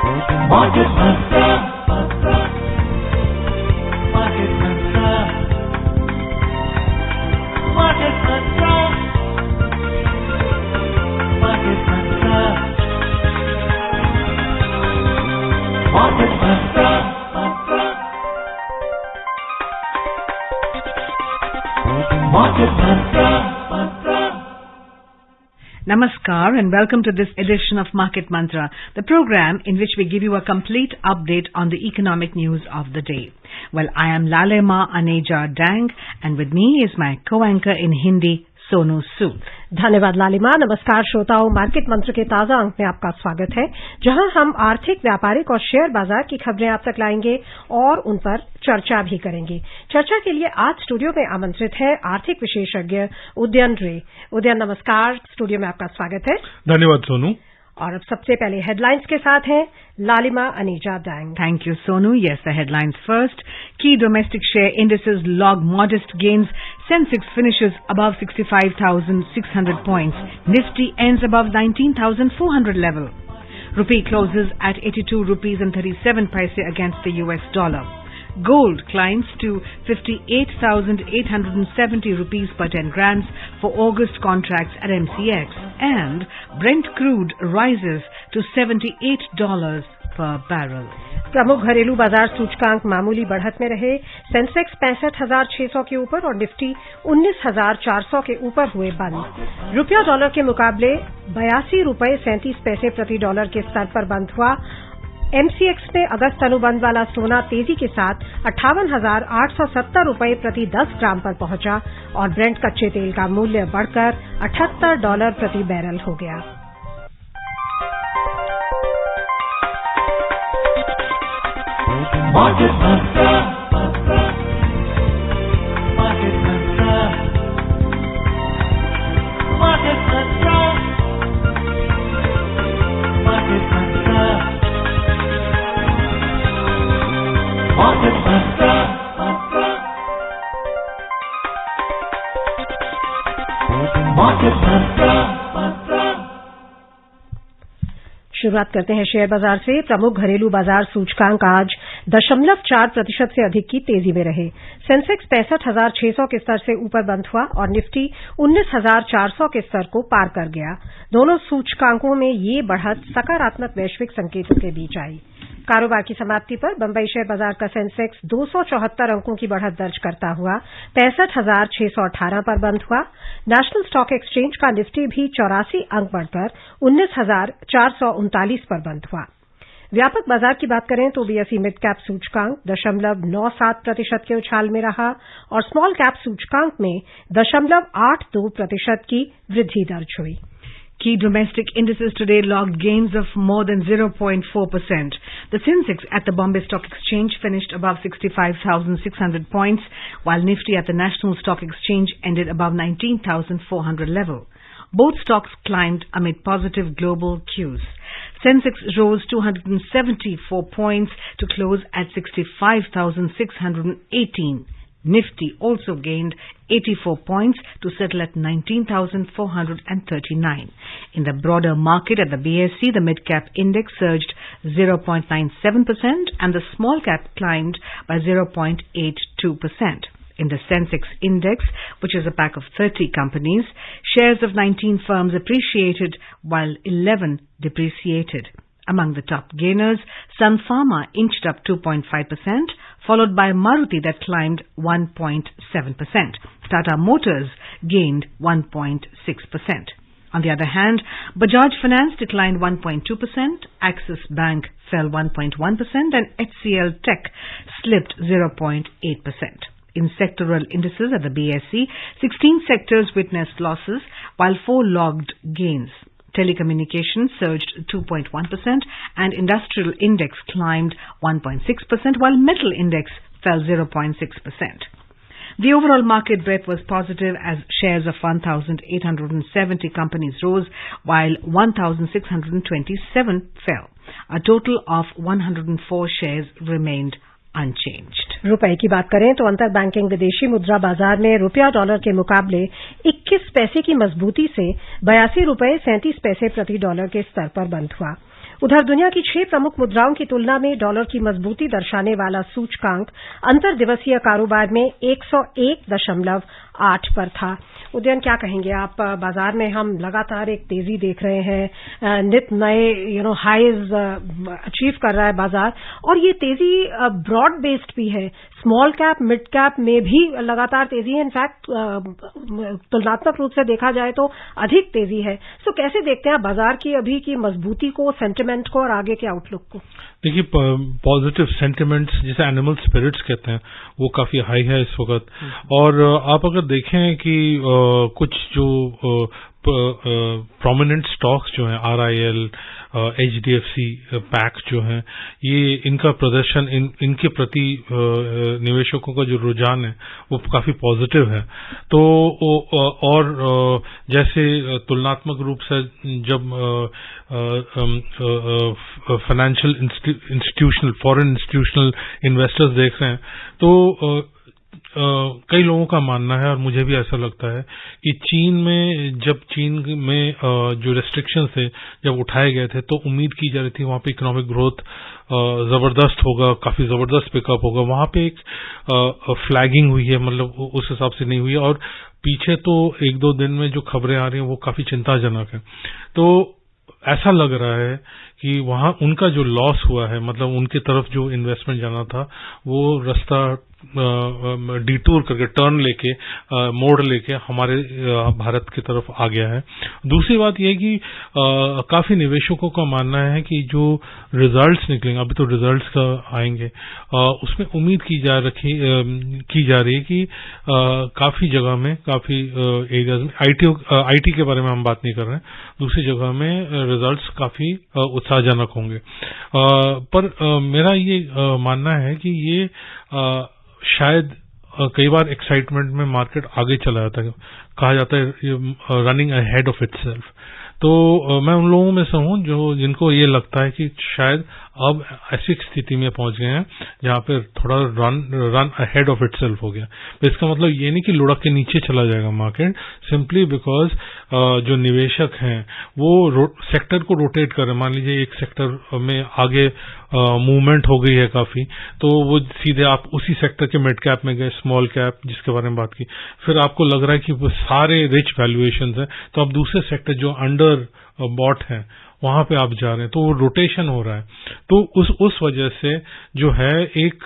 Market Mantra. Market Mantra. Market Mantra. Market Mantra. Market Mantra. Market Mantra. Namaskar and welcome to this edition of Market Mantra, the program in which we give you a complete update on the economic news of the day. Well, I am Lalema Aneja Dang and with me is my co-anchor in Hindi, Sonu Sood. धन्यवाद लालिमा। नमस्कार श्रोताओं, market मंत्र के ताजा अंक में आपका स्वागत है, जहां हम आर्थिक, व्यापारिक और शेयर बाजार की खबरें आप तक लाएंगे और उन पर चर्चा भी करेंगे। चर्चा के लिए आज स्टूडियो में आमंत्रित है आर्थिक विशेषज्ञ उदयन रे। उदयन नमस्कार, स्टूडियो में आपका स्वागत है। धन्यवाद सोनू। और अब सबसे पहले हेडलाइंस के साथ हैं लालिमा Aneeza dang. Thank you, Sonu. Yes, the headlines first. Key domestic share indices log modest gains. Sensex finishes above 65,600 points. Nifty ends above 19,400 level. Rupee closes at 82 rupees and 37 paise against the US dollar. Gold climbs to 58,870 rupees per 10 grams for August contracts at MCX, and Brent crude rises to $78 per barrel. प्रमुख घरेलू बाजार सूचकांक मामूली बढ़त में रहे। Sensex 65,600 के ऊपर और निफ्टी 19,400 के ऊपर हुए बंद। रुपया डॉलर के मुकाबले 82 रुपये 37 पैसे प्रति डॉलर के स्तर पर बंद हुआ। एमसीएक्स में अगस्त अनुबंध वाला सोना तेजी के साथ 58,870 रुपये प्रति 10 ग्राम पर पहुंचा और ब्रेंट कच्चे तेल का मूल्य बढ़कर $78 प्रति बैरल हो गया। Market Mantra. Market Mantra. Market Mantra. Market Mantra. Market Mantra. Market Mantra. शुरुआत करते हैं शेयर बाजार से। प्रमुख घरेलू बाजार सूचकांक आज 0.4% से अधिक की तेजी में रहे। सेंसेक्स 65,600 के स्तर से ऊपर बंद हुआ और निफ्टी 19,400 के स्तर को पार कर गया। दोनों सूचकांकों में ये बढ़त सकारात्मक वैश्विक संकेतों के बीच आई। कारोबार की समाप्ति पर बंबई शेयर बाजार का सेंसेक्स 274 अंकों की बढ़त दर्ज करता हुआ 65,618 पर बंद हुआ। नेशनल स्टॉक एक्सचेंज का निफ्टी भी 84 अंक बढ़कर 19,439 पर बंद हुआ। व्यापक बाजार की बात करें तो बीएसई मिड कैप सूचकांक 0.97% के उछाल में रहा और स्मॉल कैप सूचकांक में 0.82% की वृद्धि दर्ज हुई। Key domestic indices today logged gains of more than 0.4%. The Sensex at the Bombay Stock Exchange finished above 65,600 points, while Nifty at the National Stock Exchange ended above 19,400 level. Both stocks climbed amid positive global cues. Sensex rose 274 points to close at 65,618. Nifty also gained 84 points to settle at 19,439. In the broader market at the BSE, the mid-cap index surged 0.97% and the small cap climbed by 0.82%. In the Sensex index, which is a pack of 30 companies, shares of 19 firms appreciated while 11 depreciated. Among the top gainers, Sun Pharma inched up 2.5%, followed by Maruti that climbed 1.7%. Tata Motors gained 1.6%. On the other hand, Bajaj Finance declined 1.2%, Axis Bank fell 1.1%, and HCL Tech slipped 0.8%. In sectoral indices at the BSE, 16 sectors witnessed losses, while 4 logged gains. Telecommunications surged 2.1% and industrial index climbed 1.6%, while metal index fell 0.6%. The overall market breadth was positive as shares of 1,870 companies rose, while 1,627 fell. A total of 104 shares remained unchanged. रुपए की बात करें तो अंतर banking विदेशी मुद्रा बाजार में रुपया डॉलर के मुकाबले 21 पैसे की मजबूती से 82 रुपये 37 पैसे प्रति डॉलर के स्तर पर बंद हुआ। उधर दुनिया की 6 प्रमुख मुद्राओं की तुलना में डॉलर की मजबूती दर्शाने वाला सूचकांक अंतर दिवसीय कारोबार में 101.8 पर था। उदयन, क्या कहेंगे आप? बाजार में हम लगातार एक तेजी देख रहे हैं, नित नए हाईज अचीव कर रहा है बाजार, और ये तेजी ब्रॉड बेस्ड भी है। स्मॉल कैप, मिड कैप में भी लगातार तेजी है। इनफैक्ट तुलनात्मक रूप से देखा जाए तो अधिक तेजी है। सो कैसे देखते हैं बाजार की अभी की मजबूती को, सेंटिमेंट को और आगे के आउटलुक को? देखिए, पॉजिटिव सेंटिमेंट्स जिसे एनिमल स्पिरिट्स कहते हैं वो काफी हाई है इस वक्त। और आप अगर देखें कि कुछ जो प्रोमिनेंट स्टॉक्स जो हैं, RIL, HDFC पैक जो हैं, ये इनका प्रदर्शन इनके प्रति निवेशकों का जो रुझान है वो काफी पॉजिटिव है। तो और जैसे तुलनात्मक रूप से जब financial institutional, foreign institutional investors देख रहे हैं तो कई लोगों का मानना है, और मुझे भी ऐसा लगता है कि चीन में जो रेस्ट्रिक्शंस थे जब उठाए गए थे तो उम्मीद की जा रही थी वहां पे इकोनॉमिक ग्रोथ जबरदस्त होगा, काफी जबरदस्त पिकअप होगा। वहां पे एक फ्लैगिंग हुई है, मतलब उस हिसाब से नहीं हुई है, और पीछे तो 1-2 दिन में जो खबरें आ रही हैं वो काफी चिंताजनक है। तो ऐसा लग रहा है कि वहां उनका जो लॉस हुआ है, मतलब उनकी तरफ जो इन्वेस्टमेंट जाना था वो रास्ता डिटूर करके, टर्न लेके, मोड़ लेके हमारे भारत की तरफ आ गया है। दूसरी बात यह है कि काफी निवेशकों का मानना है कि जो रिजल्ट्स निकलेंगे, अभी तो रिजल्ट्स का आएंगे, उसमें उम्मीद की जा रही है कि काफी जगह में, काफी एरियाज में, आईटी के बारे में हम बात नहीं कर रहे हैं, दूसरी जगह में रिजल्ट्स काफी उत्साहजनक होंगे। पर मेरा ये मानना है कि ये शायद कई बार एक्साइटमेंट में मार्केट आगे चला जाता है, कहा जाता है रनिंग अहेड ऑफ इटसेल्फ। तो मैं उन लोगों में से हूं जिनको ये लगता है कि शायद अब ऐसी स्थिति में पहुंच गए हैं जहां पे थोड़ा रन अहेड ऑफ इटसेल्फ हो गया। तो इसका मतलब ये नहीं कि लुढ़क के नीचे चला जाएगा मार्केट, सिंपली बिकॉज जो निवेशक हैं वो सेक्टर को रोटेट कर रहे हैं। मान लीजिए एक सेक्टर में आगे मूवमेंट हो गई है काफी, तो वो सीधे आप उसी सेक्टर के मिड कैप में गए, स्मॉल कैप जिसके बारे में बात की, फिर आपको लग रहा है कि वो सारे रिच वैल्यूएशंस हैं, तो आप दूसरे सेक्टर जो अंडर बॉट हैं वहां पे आप जा रहे हैं, तो वो रोटेशन हो रहा है। तो उस वजह से जो है एक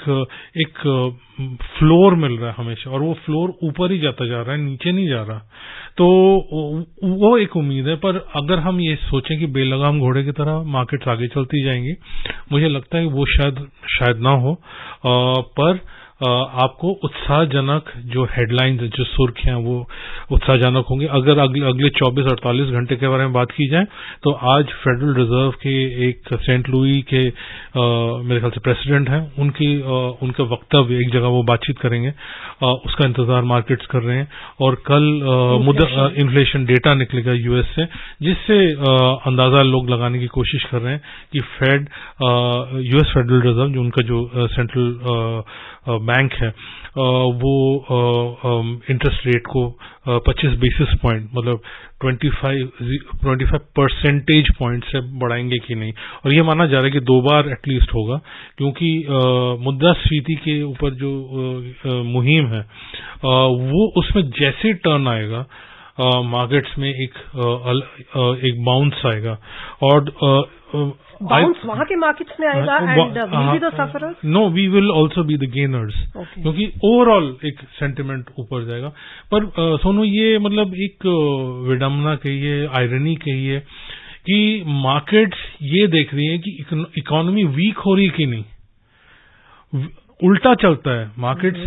फ्लोर मिल रहा है हमेशा, और वो फ्लोर ऊपर ही जाता जा रहा है, नीचे नहीं जा रहा। तो वो एक उम्मीद है। पर अगर हम ये सोचें कि बेलगाम घोड़े की तरह मार्केट्स आगे चलती जाएंगी, मुझे लगता है वो शायद ना हो। पर आपको उत्साहजनक जो हेडलाइंस, जो सुर्खियां, वो उत्साहजनक होंगे। अगर अगले 24-48 घंटे के बारे में बात की जाए तो आज फेडरल रिजर्व के एक सेंट लुई के मेरे ख्याल से प्रेसिडेंट हैं, उनका वक्तव्य, एक जगह वो बातचीत करेंगे, उसका इंतजार मार्केट्स कर रहे हैं। और कल इन्फ्लेशन डेटा निकलेगा यूएस से, जिससे अंदाजा लोग लगाने की कोशिश कर रहे हैं कि यूएस फेडरल रिजर्व, जो उनका जो सेंट्रल बैंक है, वो इंटरेस्ट रेट को 25 बेसिस पॉइंट, मतलब 25 परसेंटेज पॉइंट से बढ़ाएंगे कि नहीं। और ये माना जा रहा है कि 2 बार एटलीस्ट होगा, क्योंकि मुद्रास्फीति के ऊपर जो मुहिम है वो, उसमें जैसे टर्न आएगा मार्केट्स में एक बाउंस आएगा, और बाउंस वहां के मार्केट्स में आएगा, and we be the sufferers? No, we will also be the gainers, क्योंकि ओवरऑल एक सेंटिमेंट ऊपर जाएगा। पर सोनू, ये मतलब एक विडंबना कहिए, आयरनी कहिए कि मार्केट्स ये देख रही है कि इकोनॉमी वीक हो रही है कि नहीं, उल्टा चलता है मार्केट्स।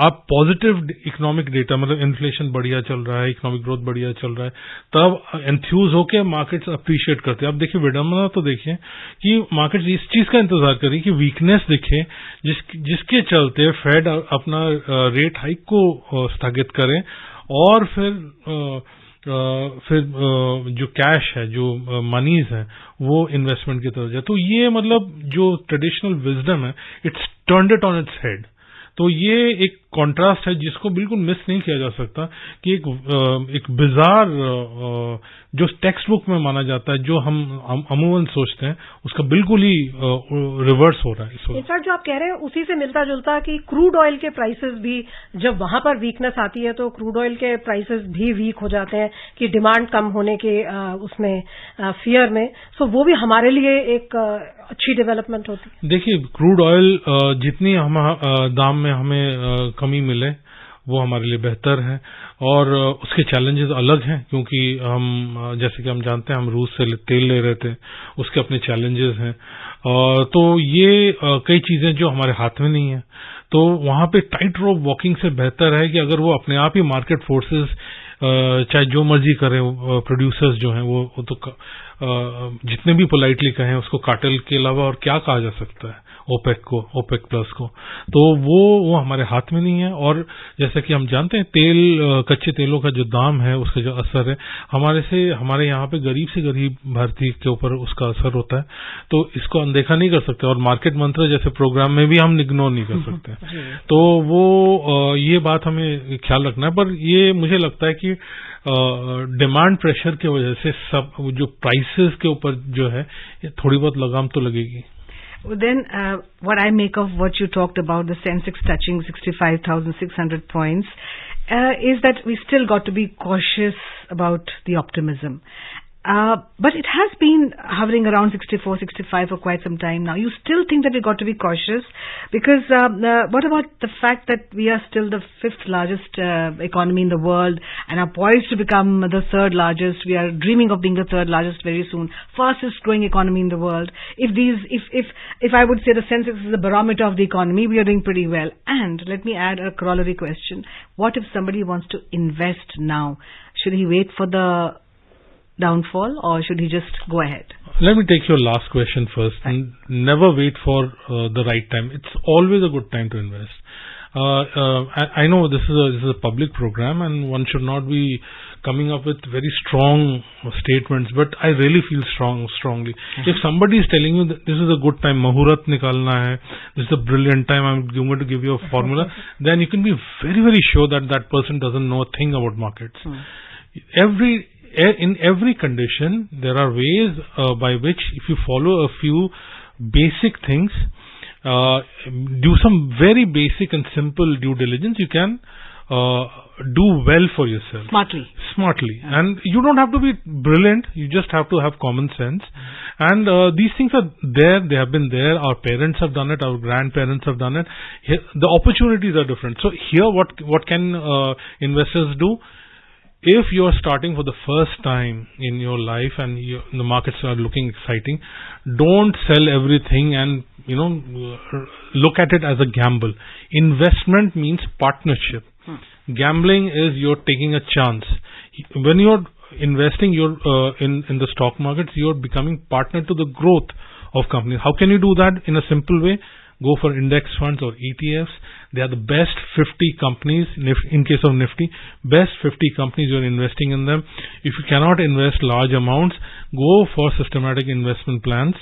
आप पॉजिटिव इकोनॉमिक डेटा, मतलब इन्फ्लेशन बढ़िया चल रहा है, इकोनॉमिक ग्रोथ बढ़िया चल रहा है, तब एंथ्यूज होके मार्केट्स अप्रिशिएट करते हैं। अब देखिए विडंबना तो देखिए कि मार्केट्स इस चीज का इंतजार करें कि वीकनेस दिखे, जिसके चलते फेड अपना रेट हाइक को स्थगित करें, और फिर जो कैश है, जो मनीज है, वो इन्वेस्टमेंट की तरफ जाए। तो ये मतलब जो ट्रेडिशनल विजडम है, it's turned it on its head. तो ये एक कॉन्ट्रास्ट है जिसको बिल्कुल मिस नहीं किया जा सकता कि एक बिजार जो टेक्स्ट बुक में माना जाता है, जो हम अमूमन सोचते हैं, उसका बिल्कुल ही रिवर्स हो रहा है इस वक्त। इनफैक्ट जो आप कह रहे हैं उसी से मिलता जुलता कि क्रूड ऑयल के प्राइसेस भी जब वहां पर वीकनेस आती है तो क्रूड ऑयल के प्राइसेस भी वीक हो जाते हैं कि डिमांड कम होने के उसमें फियर में, सो वो भी हमारे लिए एक अच्छी डेवलपमेंट होती है। देखिए, क्रूड ऑयल जितनी हम दाम में हमें कमी मिले वो हमारे लिए बेहतर है, और उसके चैलेंजेस अलग हैं, क्योंकि हम जैसे कि हम जानते हैं हम रूस से तेल ले रहे थे, उसके अपने चैलेंजेस हैं। तो ये कई चीजें जो हमारे हाथ में नहीं है, तो वहां पे टाइट रोप वॉकिंग से बेहतर है कि अगर वो अपने आप ही मार्केट फोर्सेस चाहे जो मर्जी करें, प्रोड्यूसर्स जो हैं वो तो जितने भी पोलाइटली कहें उसको कार्टेल के अलावा और क्या कहा जा सकता है, ओपेक प्लस को, तो वो हमारे हाथ में नहीं है। और जैसा कि हम जानते हैं कच्चे तेलों का जो दाम है, उसका जो असर है हमारे यहाँ पे गरीब से गरीब भारतीय के ऊपर उसका असर होता है, तो इसको अनदेखा नहीं कर सकते, और मार्केट मंत्र जैसे प्रोग्राम में भी हम इग्नोर नहीं कर सकते। तो वो ये बात हमें ख्याल रखना है। पर ये मुझे लगता है कि डिमांड प्रेशर की वजह से सब जो प्राइसेस के ऊपर जो है थोड़ी बहुत लगाम तो लगेगी। Then, what I make of what you talked about, the Sensex touching 65,600 points, is that we still got to be cautious about the optimism. But it has been hovering around 64, 65 for quite some time now. You still think that we got to be cautious? Because what about the fact that we are still the 5th largest economy in the world and are poised to become the 3rd largest? We are dreaming of being the 3rd largest very soon. Fastest growing economy in the world. If I would say the Sensex is the barometer of the economy, we are doing pretty well. And let me add a corollary question. What if somebody wants to invest now? Should he wait for the downfall or should he just go ahead? Let me take your last question first. Right. Never wait for the right time. It's always a good time to invest. I know this is a public program and one should not be coming up with very strong statements, but I really feel strongly. If somebody is telling you that this is a good time, Mahurat nikalna hai, this is a brilliant time, I'm going to give you a formula, then you can be very, very sure that that person doesn't know a thing about markets. In every condition, there are ways by which, if you follow a few basic things, do some very basic and simple due diligence, you can do well for yourself. Smartly. And you don't have to be brilliant, you just have to have common sense. And these things are there, they have been there, our parents have done it, our grandparents have done it. Here, the opportunities are different. So here what can investors do? If you are starting for the first time in your life and the markets are looking exciting, don't sell everything and look at it as a gamble. Investment means partnership. Gambling is you're taking a chance. When you're investing, you're in the stock markets, you're becoming partner to the growth of companies. How can you do that? In a simple way, go for index funds or ETFs. They are the best 50 companies, in case of Nifty, best 50 companies, you're investing in them. If you cannot invest large amounts, go for systematic investment plans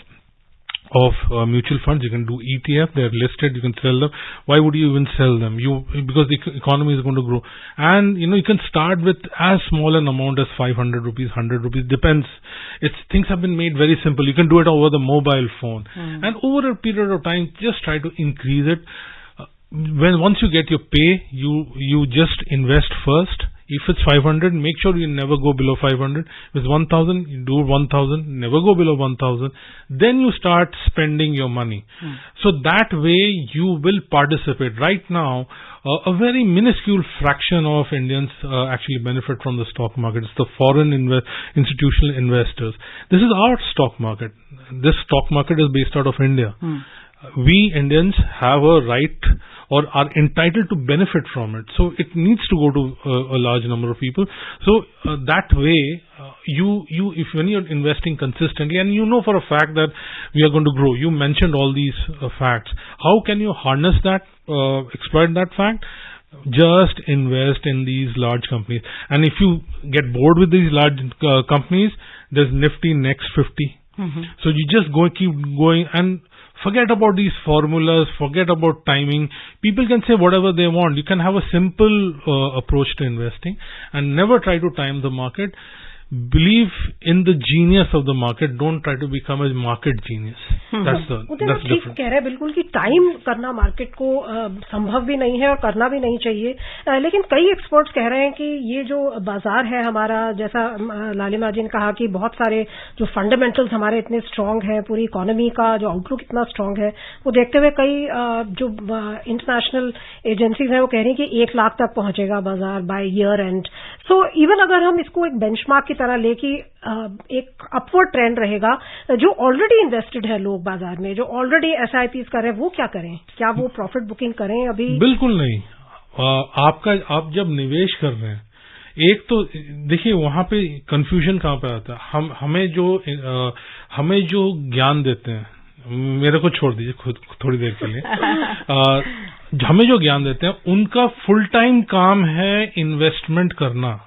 of mutual funds. You can do ETF, they're listed, you can sell them. Why would you even sell them? Because the economy is going to grow. And you can start with as small an amount as 500 rupees, 100 rupees, depends. Things have been made very simple. You can do it over the mobile phone. And over a period of time, just try to increase it. Once you get your pay, you just invest first. If it's 500, make sure you never go below 500. If it's 1,000, you do 1,000, never go below 1,000. Then you start spending your money. So that way you will participate. Right now, a very minuscule fraction of Indians actually benefit from the stock market. It's the foreign institutional investors. This is our stock market. This stock market is based out of India. We Indians have a right or are entitled to benefit from it. So it needs to go to a large number of people. So that way, when you're investing consistently, and you know for a fact that we are going to grow, you mentioned all these facts. How can you harness that, exploit that fact? Just invest in these large companies. And if you get bored with these large companies, there's Nifty Next 50. So you just keep going, and forget about these formulas, forget about timing. People can say whatever they want. You can have a simple approach to investing and never try to time the market. Believe in the genius of the market. Don't try to become a market genius. That's the ठीक कह रहे हैं बिल्कुल कि time करना market को संभव भी नहीं है और करना भी नहीं चाहिए। लेकिन कई एक्सपर्ट्स कह रहे हैं कि ये जो बाजार है हमारा, जैसा लालिमा जी ने कहा कि बहुत सारे जो फंडामेंटल्स हमारे इतने स्ट्रांग हैं, पूरी इकोनॉमी का जो आउटलुक इतना स्ट्रांग है, वो देखते हुए कई जो इंटरनेशनल एजेंसीज हैं वो कह रही हैं कि 1 लाख तक पहुंचेगा बाजार by year and. So even अगर हम इसको एक बेंचमार्क की तरह लेके एक अपवर्ड ट्रेंड रहेगा, जो ऑलरेडी इन्वेस्टेड है लोग बाजार में, जो ऑलरेडी एसआईपीज कर रहे हैं, वो क्या करें? क्या वो प्रॉफिट बुकिंग करें अभी? बिल्कुल नहीं। आप जब निवेश कर रहे हैं, एक तो देखिए वहां पे कंफ्यूजन कहां पे आता है। हमें जो ज्ञान देते हैं, मेरे को छोड़ दीजिए खुद थोड़ी देर के लिए, हमें जो ज्ञान देते हैं उनका फुल टाइम काम है इन्वेस्टमेंट करना।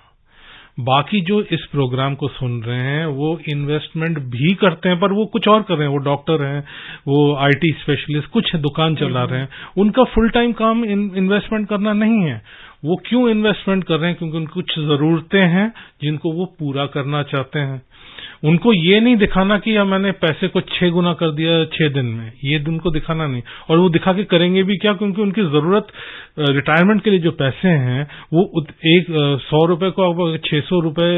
बाकी जो इस प्रोग्राम को सुन रहे हैं वो इन्वेस्टमेंट भी करते हैं, पर वो कुछ और कर रहे हैं। वो डॉक्टर हैं, वो आईटी स्पेशलिस्ट, कुछ दुकान चला रहे हैं। उनका फुल टाइम काम इन्वेस्टमेंट करना नहीं है। वो क्यों इन्वेस्टमेंट कर रहे हैं? क्योंकि उनको कुछ जरूरतें हैं जिनको वो पूरा करना चाहते हैं। उनको ये नहीं दिखाना कि मैंने पैसे को 6 गुना कर दिया 6 दिन में, ये उनको दिखाना नहीं। और वो दिखा के करेंगे भी क्या? क्योंकि उनकी जरूरत रिटायरमेंट के लिए जो पैसे हैं वो 100 रुपए को आप 600 रुपए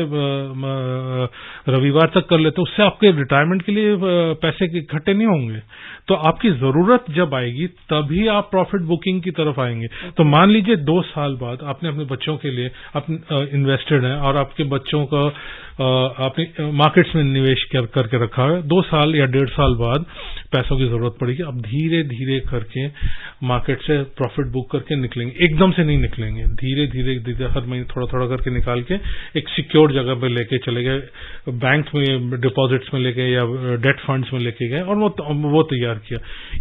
रविवार तक कर लेते, उससे आपके रिटायरमेंट के लिए पैसे इकट्ठे नहीं होंगे। तो आपकी जरूरत जब आएगी तभी आप प्रॉफिट बुकिंग की तरफ आएंगे। तो मान लीजिए 2 साल बाद आपने अपने बच्चों के लिए इन्वेस्टेड है और आपके बच्चों का आपने मार्केट्स में निवेश करके रखा है। 2 साल या 1.5 साल बाद पैसों की जरूरत पड़ेगी। अब धीरे धीरे करके मार्केट से प्रॉफिट बुक करके निकलेंगे, एकदम से नहीं निकलेंगे। धीरे धीरे हर महीने थोड़ा थोड़ा करके निकाल के एक सिक्योर जगह पे लेके चले गए, बैंक में डिपॉजिट्स में लेके या डेट फंड्स में लेके गए और वो तैयार किया।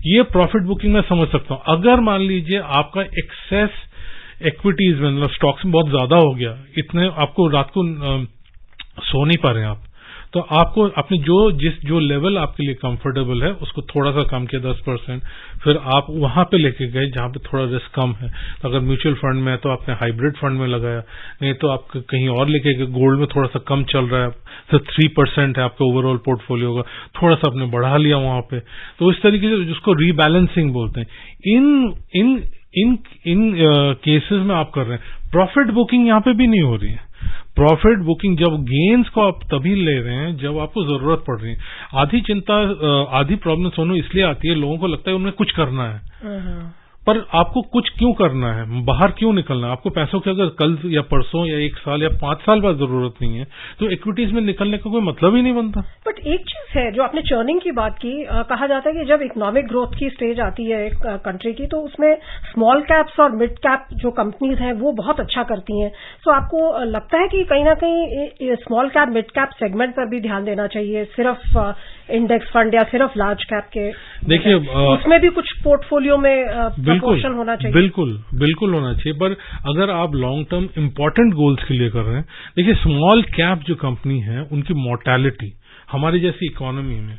ये प्रॉफिट बुकिंग में समझ सकता हूं। अगर मान लीजिए आपका एक्सेस इक्विटीज में, मतलब स्टॉक्स में बहुत ज्यादा हो गया, इतने आपको रात को सो नहीं पा रहे हैं आप, तो आपको अपने जो लेवल आपके लिए कंफर्टेबल है उसको थोड़ा सा कम किया 10%, फिर आप वहां पे लेके गए जहां पे थोड़ा रिस्क कम है। तो अगर म्यूचुअल फंड में है तो आपने हाइब्रिड फंड में लगाया, नहीं तो आप कहीं और लेके गए, गोल्ड में थोड़ा सा कम चल रहा है, तो 3% है आपका ओवरऑल पोर्टफोलियो का, थोड़ा सा आपने बढ़ा लिया वहां पे। तो इस तरीके से जिसको रीबैलेंसिंग बोलते हैं, इन केसेस में आप कर रहे हैं। प्रॉफिट बुकिंग यहां पे भी नहीं हो रही है। प्रॉफिट बुकिंग जब गेन्स को आप तभी ले रहे हैं जब आपको जरूरत पड़ रही है। आधी प्रॉब्लम सोनू इसलिए आती है, लोगों को लगता है उन्हें कुछ करना है, पर आपको कुछ क्यों करना है, बाहर क्यों निकलना है? आपको पैसों की अगर कल या परसों या 1 साल या 5 साल बाद जरूरत नहीं है तो इक्विटीज में निकलने का कोई मतलब ही नहीं बनता। बट एक चीज है जो आपने चर्निंग की बात की, कहा जाता है कि जब इकोनॉमिक ग्रोथ की स्टेज आती है एक कंट्री की, तो उसमें स्मॉल कैप्स और मिड कैप जो कंपनीज हैं वो बहुत अच्छा करती हैं। तो आपको लगता है कि कहीं ना कहीं small cap mid cap segment पर भी ध्यान देना चाहिए, सिर्फ इंडेक्स फंड या सिर्फ लार्ज कैप के? देखिए उसमें भी कुछ पोर्टफोलियो में प्रपोर्शन होना चाहिए। बिल्कुल होना चाहिए, पर अगर आप लॉन्ग टर्म इंपॉर्टेंट गोल्स के लिए कर रहे हैं, देखिए स्मॉल कैप जो कंपनी है उनकी मोर्टेलिटी हमारी जैसी इकोनॉमी में,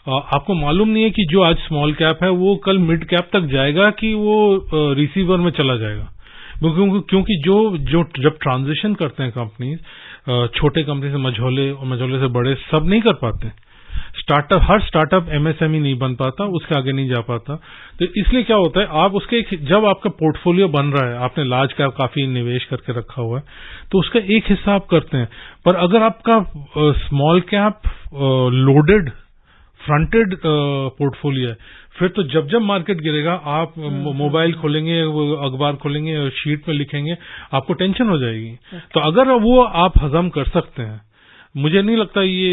आपको मालूम नहीं है कि जो आज स्मॉल कैप है वो कल मिड कैप तक जाएगा कि वो रिसीवर में चला जाएगा। क्योंकि जो जब ट्रांजिशन करते हैं कंपनी, छोटे कंपनी से मझोले और मझोले से बड़े सब नहीं कर पाते। हर स्टार्टअप एमएसएमई नहीं बन पाता, उसके आगे नहीं जा पाता। तो इसलिए क्या होता है, आप जब आपका पोर्टफोलियो बन रहा है, आपने लार्ज कैप काफी निवेश करके रखा हुआ है, तो उसका एक हिस्सा आप करते हैं। पर अगर आपका small cap loaded fronted portfolio है, फिर तो जब मार्केट गिरेगा आप मोबाइल खोलेंगे, अखबार खोलेंगे, शीट में लिखेंगे, आपको टेंशन हो जाएगी। तो अगर वो आप हजम कर सकते हैं, मुझे नहीं लगता ये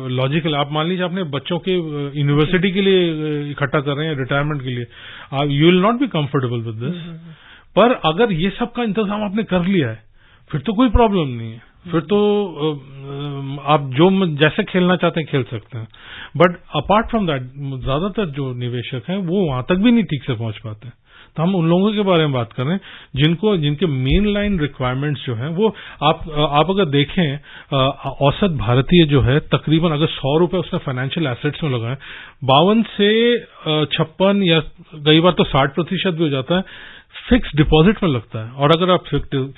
लॉजिकल। आप मान लीजिए आपने बच्चों के यूनिवर्सिटी के लिए इकट्ठा कर रहे हैं, रिटायरमेंट के लिए, you will not be comfortable with this. पर अगर ये सब का इंतजाम आपने कर लिया है फिर तो कोई प्रॉब्लम नहीं है, फिर तो आप जो जैसे खेलना चाहते हैं खेल सकते हैं। बट अपार्ट फ्रॉम दैट ज्यादातर जो निवेशक हैं वो वहां तक भी नहीं ठीक से पहुंच पाते। तो हम उन लोगों के बारे में बात कर रहे हैं जिनके मेन लाइन रिक्वायरमेंट्स जो हैं वो आप अगर देखें औसत भारतीय जो है तकरीबन अगर 100 रुपए उसने फाइनेंशियल एसेट्स में लगाए 52 से 56 या कई बार तो 60% भी हो जाता है फिक्स डिपॉजिट में लगता है। और अगर आप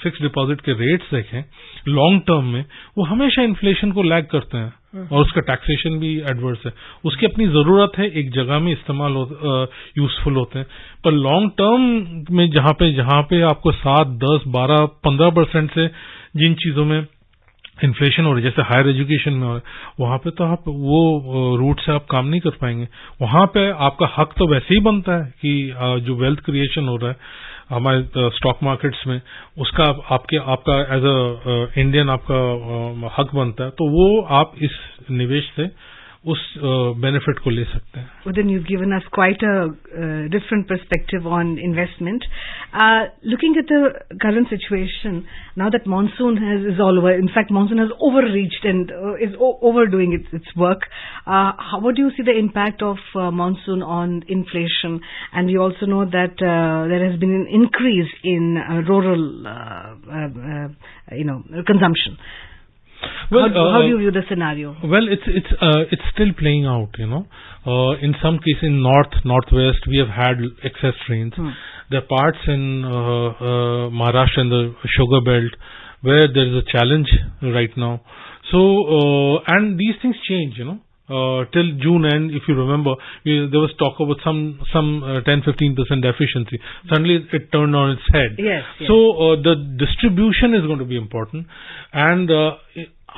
फिक्स डिपॉजिट के रेट्स देखें लॉन्ग टर्म में वो हमेशा इन्फ्लेशन को लैग करते हैं और उसका टैक्सेशन भी एडवर्स है। उसकी अपनी जरूरत है एक जगह में इस्तेमाल यूजफुल होते हैं पर लॉन्ग टर्म में जहां पे आपको 7, 10, 12, 15% से जिन चीजों में इन्फ्लेशन हो रही है जैसे हायर एजुकेशन में हो रहा है वहां पे तो आप वो रूट से आप काम नहीं कर पाएंगे। वहां पे आपका हक तो वैसे ही बनता है कि जो वेल्थ क्रिएशन हो रहा है हमारे स्टॉक मार्केट्स में उसका आपका एज अ इंडियन आपका हक बनता है तो वो आप इस निवेश से उस बेनिफिट को ले सकते हैं। Well, then you've given us quite a different perspective on investment. Looking at the current situation, now that monsoon is all over, in fact monsoon has overreached and is overdoing its work. What do you see the impact of monsoon on inflation? And we also know that there has been an increase in rural consumption. Well, how do you view the scenario? Well, it's still playing out. In some cases in northwest, we have had excess rains. There are parts in Maharashtra and the sugar belt where there is a challenge right now. So, and these things change. Till June end, if you remember, there was talk about some 10-15% deficiency. Suddenly, it turned on its head. Yes. So the distribution is going to be important, and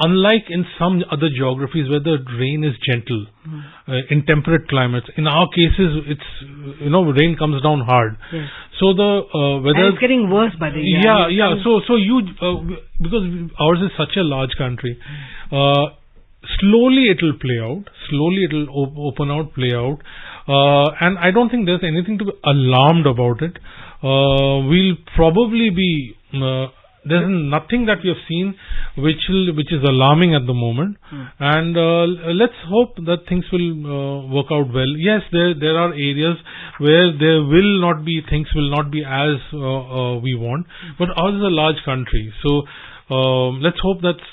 unlike in some other geographies where the rain is gentle, in temperate climates, in our cases, it's rain comes down hard. Yes. So the weather and it's getting worse by the year. Yeah. So you because ours is such a large country. Slowly it will play out. Slowly it will open out, play out. And I don't think there's anything to be alarmed about it. We'll probably be... there's nothing that we have seen which is alarming at the moment. And let's hope that things will work out well. Yes, there are areas where things will not be as we want. But ours is a large country. So let's hope that,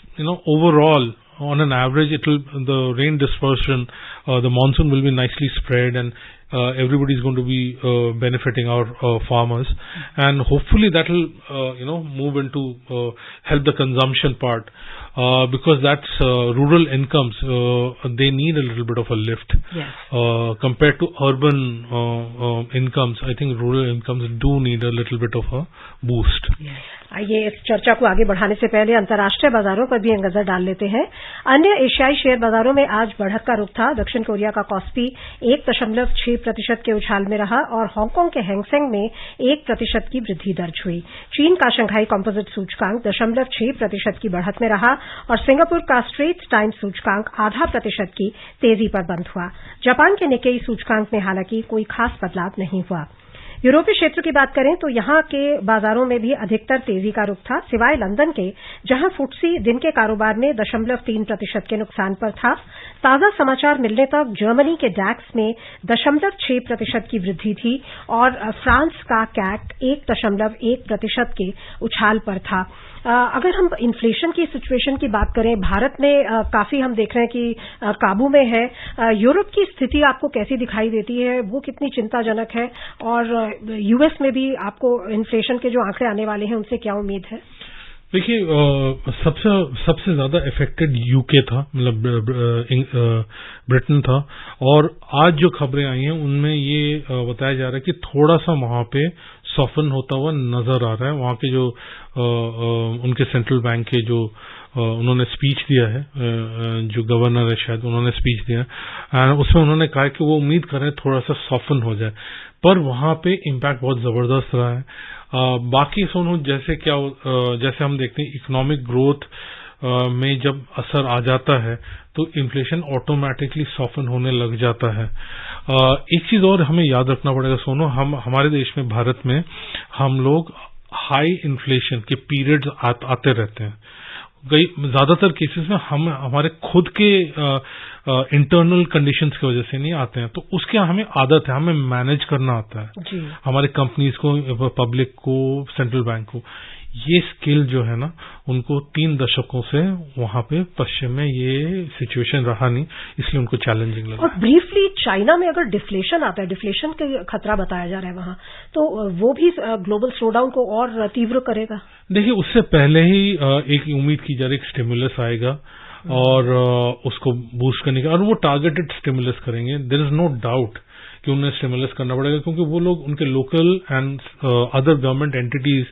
overall, on an average, the rain dispersion, the monsoon will be nicely spread, and everybody is going to be benefiting our farmers, and hopefully that will move into help the consumption part, because that's rural incomes. They need a little bit of a lift. Yes. Compared to urban incomes. I think rural incomes do need a little bit of a boost. Yes. आइए इस चर्चा को आगे बढ़ाने से पहले अंतर्राष्ट्रीय बाजारों पर भी नजर डाल लेते हैं। अन्य एशियाई शेयर बाजारों में आज बढ़त का रुख था। दक्षिण कोरिया का कॉस्पी 1.6% के उछाल में रहा और हांगकांग के हैंगसेंग में 1% की वृद्धि दर्ज हुई। चीन का शंघाई कंपोजिट सूचकांक 0.6% की बढ़त में रहा और सिंगापुर का स्ट्रेट्स टाइम्स सूचकांक 0.5% की तेजी पर बंद हुआ। जापान के निक्केई सूचकांक में हालांकि कोई खास बदलाव नहीं हुआ। यूरोपीय क्षेत्र की बात करें तो यहां के बाजारों में भी अधिकतर तेजी का रुख था, सिवाय लंदन के, जहां फुटसी दिन के कारोबार में 0.3% के नुकसान पर था। ताजा समाचार मिलने तक जर्मनी के डैक्स में 0.6% की वृद्धि थी और फ्रांस का कैक 1.1% के उछाल पर था। अगर हम इन्फ्लेशन की सिचुएशन की बात करें, भारत में काफी हम देख रहे हैं कि काबू में है। यूरोप की स्थिति आपको कैसी दिखाई देती है, वो कितनी चिंताजनक है, और यूएस में भी आपको इन्फ्लेशन के जो आंकड़े आने वाले हैं उनसे क्या उम्मीद है? देखिए, सबसे ज्यादा इफेक्टेड यूके था, मतलब ब्रिटेन था, और आज जो खबरें आई हैं उनमें ये बताया जा रहा है कि थोड़ा सा वहां पे सॉफन होता हुआ नजर आ रहा है। वहां के जो उनके सेंट्रल बैंक के जो उन्होंने स्पीच दिया है, जो गवर्नर है शायद, उन्होंने स्पीच दिया है, उसमें उन्होंने कहा कि वो उम्मीद कर रहे हैं थोड़ा सा सॉफन हो जाए, पर वहां पे इम्पैक्ट बहुत जबरदस्त रहा है। बाकी जैसे हम देखते हैं इकोनॉमिक ग्रोथ में जब असर आ जाता है तो इन्फ्लेशन ऑटोमेटिकली सॉफन होने लग जाता है। एक चीज और हमें याद रखना पड़ेगा सोनू, हमारे देश में, भारत में, हम लोग हाई इन्फ्लेशन के पीरियड्स आते रहते हैं। ज्यादातर केसेस में हमारे खुद के इंटरनल कंडीशंस की वजह से नहीं आते हैं, तो उसके हमें आदत है, हमें मैनेज करना आता है जी। हमारे कंपनीज को, पब्लिक को, सेंट्रल बैंक को। ये स्किल जो है ना, उनको 3 दशकों से वहां पे पश्चिम में ये सिचुएशन रहा नहीं, इसलिए उनको चैलेंजिंग लगा। और ब्रीफली चाइना में अगर डिफ्लेशन आता है, डिफ्लेशन का खतरा बताया जा रहा है वहां, तो वो भी ग्लोबल स्लोडाउन को और तीव्र करेगा। देखिए, उससे पहले ही एक उम्मीद की जा रही है स्टिमुलस आएगा और उसको बूस्ट करने का, और वो टारगेटेड स्टिमुलस करेंगे। देयर इज नो डाउट कि उन्हें स्टिमुलस करना पड़ेगा, क्योंकि वो लोग, उनके local and other government entities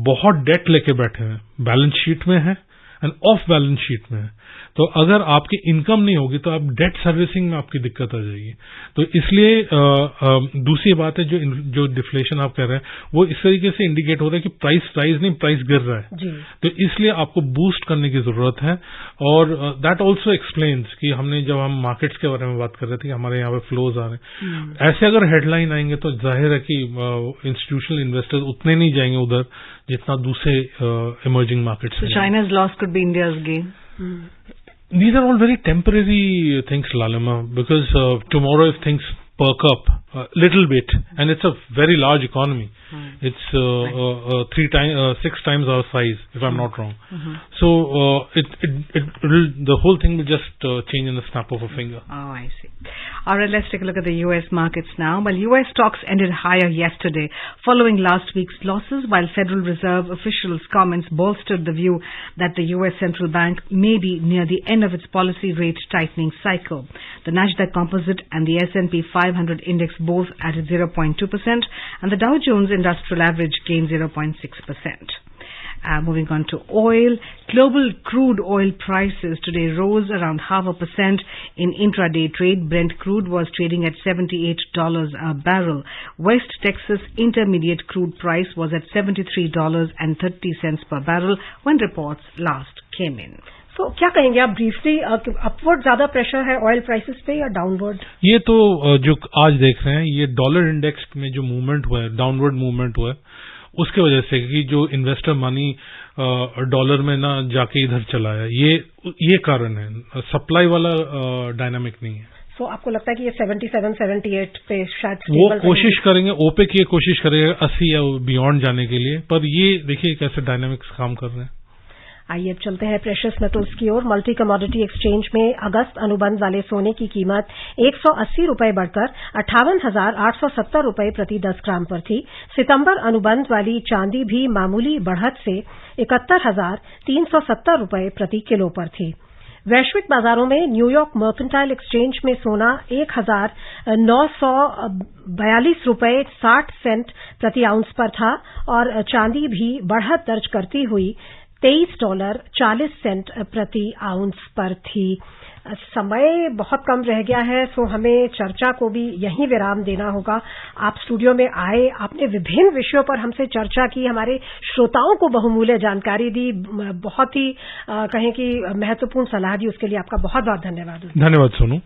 बहुत डेट लेके बैठे हैं, बैलेंस शीट में है एंड ऑफ बैलेंस शीट में है। तो अगर आपकी इनकम नहीं होगी तो आप डेट सर्विसिंग में आपकी दिक्कत आ जाएगी। तो इसलिए दूसरी बात है, जो डिफ्लेशन आप कह रहे हैं, वो इस तरीके से इंडिकेट हो रहा है कि प्राइस गिर रहा है जी। तो इसलिए आपको बूस्ट करने की जरूरत है। और दैट ऑल्सो एक्सप्लेन्स कि हमने, जब हम मार्केट्स के बारे में बात कर रहे थे कि हमारे यहाँ पे फ्लोज आ रहे हैं, ऐसे अगर हेडलाइन आएंगे तो जाहिर है कि इंस्टीट्यूशनल इन्वेस्टर्स उतने नहीं जाएंगे उधर जितना दूसरे इमर्जिंग मार्केट्स में। China's loss could be India's gain. These are all very temporary things, Lalima, because tomorrow if things perk up a little bit, and it's a very large economy. It's 6 times our size, if I'm not wrong. So the whole thing will just change in the snap of a finger. Oh, I see. All right, let's take a look at the U.S. markets now. Well, U.S. stocks ended higher yesterday following last week's losses, while Federal Reserve officials' comments bolstered the view that the U.S. Central Bank may be near the end of its policy rate tightening cycle. The Nasdaq Composite and the S&P 500 index both added 0.2%, and the Dow Jones Industrial Average gained 0.6%. Moving on to oil. Global crude oil prices today rose around 0.5% in intraday trade. Brent crude was trading at $78 a barrel. West Texas Intermediate crude price was at $73.30 per barrel when reports last came in. तो क्या कहेंगे आप briefly, upward ज्यादा pressure है oil prices पे या downward? ये तो जो आज देख रहे हैं, ये डॉलर इंडेक्स में जो मूवमेंट हुआ है, डाउनवर्ड मूवमेंट हुआ है, उसके वजह से कि जो इन्वेस्टर मनी डॉलर में ना जाके इधर चला है, ये कारण है, सप्लाई वाला डायनामिक नहीं है। तो आपको लगता है कि ये 77-78 पे शायद वो कोशिश करेंगे, ओपेक ये कोशिश करेगा 80 या बियॉन्ड जाने के लिए, पर ये देखिए कैसे डायनामिक्स काम कर रहे हैं। आइए अब चलते हैं प्रेशियस मेटल्स की ओर। मल्टी कमोडिटी एक्सचेंज में अगस्त अनुबंध वाले सोने की कीमत 180 रुपए बढ़कर 58,870 रुपए प्रति 10 ग्राम पर थी। सितंबर अनुबंध वाली चांदी भी मामूली बढ़त से 71,370 रुपए प्रति किलो पर थी। वैश्विक बाजारों में न्यूयॉर्क मर्केंटाइल एक्सचेंज में सोना 1,942 रुपए 60 सेंट प्रति आउंस पर था और चांदी भी बढ़त दर्ज करती हुई $23.40 प्रति आउंस पर थी। समय बहुत कम रह गया है, सो हमें चर्चा को भी यहीं विराम देना होगा। आप स्टूडियो में आए, आपने विभिन्न विषयों पर हमसे चर्चा की, हमारे श्रोताओं को बहुमूल्य जानकारी दी, बहुत ही कहें कि महत्वपूर्ण सलाह दी, उसके लिए आपका बहुत बहुत धन्यवाद। धन्यवाद Sonu.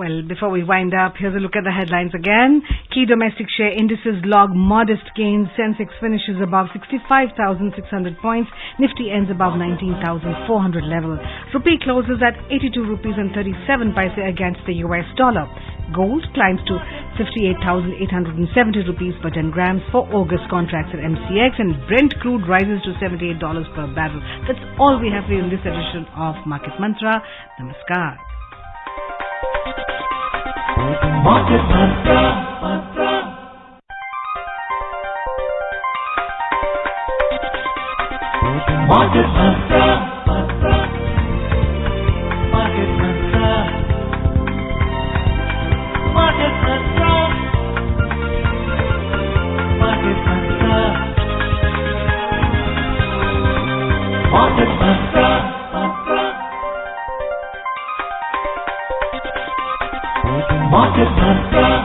Well, before we wind up, here's a look at the headlines again. Key domestic share indices log modest gains. Sensex finishes above 65,600 points. Nifty ends above 19,400 level. Rupee closes at 82 rupees and 37 paise against the US dollar. Gold climbs to 58,870 rupees per 10 grams for August contracts at MCX, and Brent crude rises to $78 per barrel. That's all we have for you in this edition of Market Mantra. Namaskar. Market Mantra. Market Mantra. Market Mantra. Market Mantra. Market Mantra. Market Mantra. Market Mantra.